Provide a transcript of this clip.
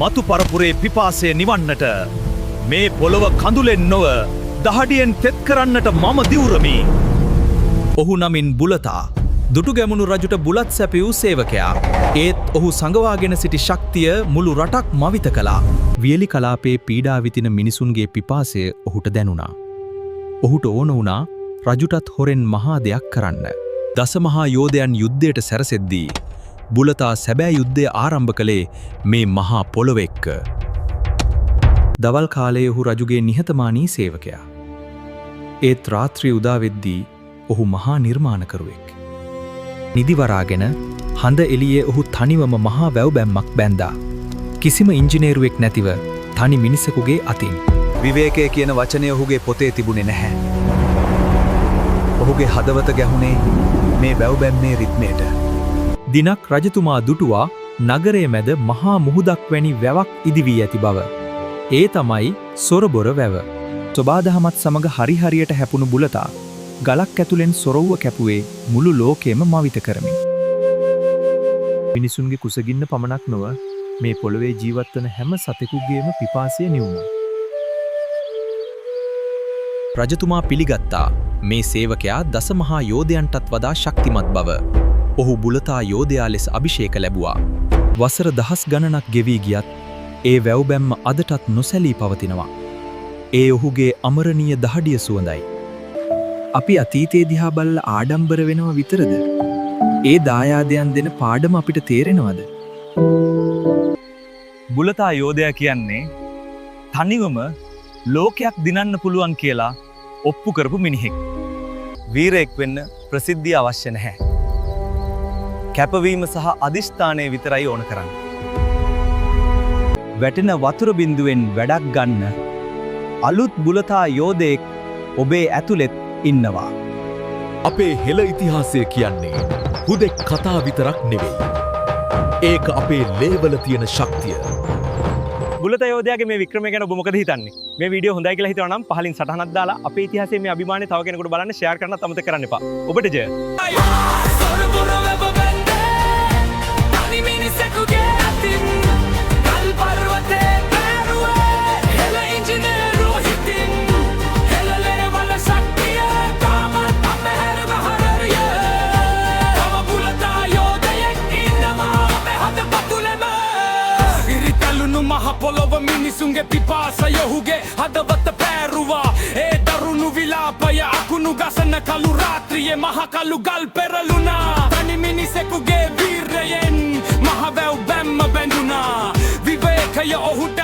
මතු පරපුරේ පිපාසය නිවන්නට මේ පොළොව කඳුලෙන් නොව දහඩියෙන් තෙත් කරන්නට මම දිවුරමි. ඔහු නමින් බුලතා දුටුගැමුණු රජුට බුලත් සැපියූ සේවකයා. ඒත් ඔහු සඟවාගෙන සිටි ශක්තිය මුළු රටක් මවිත කළා. වියලි කලාපේ පීඩා විතින මිනිසුන්ගේ පිපාසය ඔහුට දැනුණා. ඔහුට ඕන වුණා රජුටත් හොරෙන් මහා දෙයක් කරන්න. දසමහා යෝධයන් යුද්ධයට සැරසෙද්දී බුලතා සැබෑ යුද්ධය ආරම්භ කළේ මේ මහා පොළොව එක්ක. දවල් කාලයේ ඔහු රජුගේ නිහතමානී සේවකයා. ඒත් රාත්‍රිය උදා වෙද්දී ඔහු මහා නිර්මාණකරුවෙක්. නිදිවරාගෙන හඳ එළියේ ඔහු තනිවම මහා වැව් බැම්මක් බැන්දා. කිසිම ඉංජිනේරුවෙක් නැතිව තනි මිනිසෙකුගේ අතින්. විවේකය කියන වචනය ඔහුගේ පොතේ තිබුණේ නැහැ. ඔහුගේ හදවත ගැහුණේ මේ වැව් බැම්මේ රිද්මයට. දිනක් රජතුමා දුටුවා නගරයේ මැද මහා මුහුදක් වැනි වැවක් ඉදිවී ඇති බව. ඒ තමයි සොරබොර වැව. සොබාදහමත් සමග හරිහරියට හැපුණු බුලතා ගලක් ඇතුලෙන් සොරව්ව කැපුවේ මුළු ලෝකෙම මවිත කරමින්. මිනිසුන්ගේ කුසගින්න පමණක් නොව මේ පොළොවේ ජීවත් වන හැම සතෙකුගේම පිපාසය නිවුණා. රජතුමා පිළිගත්තා මේ සේවකයා දසමහා යෝධයන්ටත් වඩා ශක්තිමත් බව. ඔහු බුලතා යෝධයා ලෙස අභිෂේක ලැබුවා. වසර දහස් ගණනක් ගෙවී ගියත් ඒ වැව් බැම්ම අදටත් නොසැලී පවතිනවා. ඒ ඔහුගේ අමරණීය දහඩිය සුවඳයි. අපි අතීතයේ දිහා බලලා ආඩම්බර වෙනව විතරද? ඒ දායාදයන් දෙන පාඩම අපිට තේරෙනවද? බුලතා යෝධයා කියන්නේ තනිවම ලෝකයක් දිනන්න පුළුවන් කියලා ඔප්පු කරපු මිනිහෙක්. වීරයෙක් වෙන්න ප්‍රසිද්ධිය අවශ්‍ය නැහැ. කැපවීම සහ අදිෂ්ඨානය විතරයි ඕන කරන්න. වැටෙන වතුර බින්දුවෙන් වැඩක් ගන්න අලුත් බුලතා යෝධයෙක් ඔබේ ඇතුළෙත් ඉන්නවා. අපේ හෙළ ඉතිහාසය කියන්නේ හුදෙක් කතා විතරක් නෙවෙයි. ඒක අපේ ලේවල තියෙන ශක්තිය. බුලතා යෝධයාගේ මේ වික්‍රමය ගැන ඔබ මොකද හිතන්නේ? මේ වීඩියෝ හොඳයි කියලා හිතනවා නම් පහලින් සටහනක් දාලා අපේ ඉතිහාසයේ මේ අභිමානය තව කෙනෙකුට බලන්න ෂෙයාර් කරන්නත් අමතක කරන්න එපා. ඔබට ජය. පොළොව මිනිසුන්ගේ පිපාසය ඔහුගේ හදවත පෑරුවා. ඒ දරුණු විලාපය අකුණු ගසන කළු රාත්‍රියේ මහ කළු ගල් පෙරළුණා. තනි මිනිසෙකුගේ වීරයෙන් මහ වැව් බැම්ම බැඳුණා. විවේකය ඔහුට